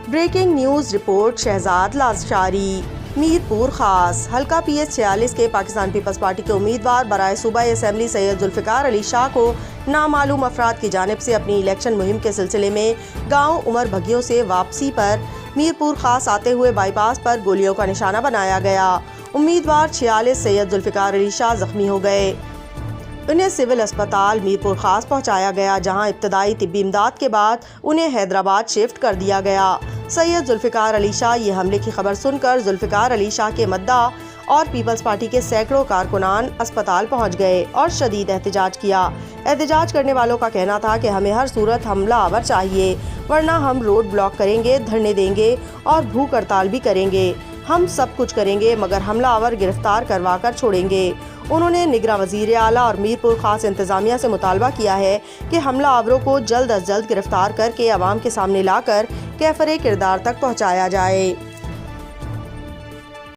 Breaking news report Shahzad Lashari. Mirpur Khas हल्का PS 46 के Pakistan peoples party के उम्मीदवार बराए सूबाई असम्बली सैयद जुल्फ़िकार अली शाह को नामालूम अफराद की जानिब से अपनी इलेक्शन मुहिम के सिलसिले में गाँव उमर भगियों से वापसी पर मीरपुर खास आते हुए बाईपास पर गोलियों का निशाना बनाया गया। उम्मीदवार 46 सैयद जुल्फ़िकार अली शाह जख्मी हो गए। उन्हें सिविल अस्पताल मीरपुर खास पहुंचाया गया, जहां इब्तदाई तिब्बी इमदाद के बाद उन्हें हैदराबाद शिफ्ट कर दिया गया। सैयद जुल्फ़िकार अली शाह ये हमले की खबर सुनकर जुल्फ़िकार अली शाह के मद्दा और पीपल्स पार्टी के सैकड़ों कारकुनान अस्पताल पहुंच गए और शदीद एहतजाज किया। एहतजाज करने वालों का कहना था कि हमें हर सूरत हमला आवर चाहिए, वरना हम रोड ब्लॉक करेंगे, धरने देंगे और भूख हड़ताल भी करेंगे। हम सब कुछ करेंगे मगर हमला आवर गिरफ्तार करवा कर छोड़ेंगे। उन्होंने निगरां वज़ीर आला और मीरपुर खास इंतज़ामिया से मुतालबा किया है कि हमला आवरों को जल्द अज जल्द गिरफ्तार करके अवाम के सामने लाकर कैफरे किरदार तक पहुँचाया जाए।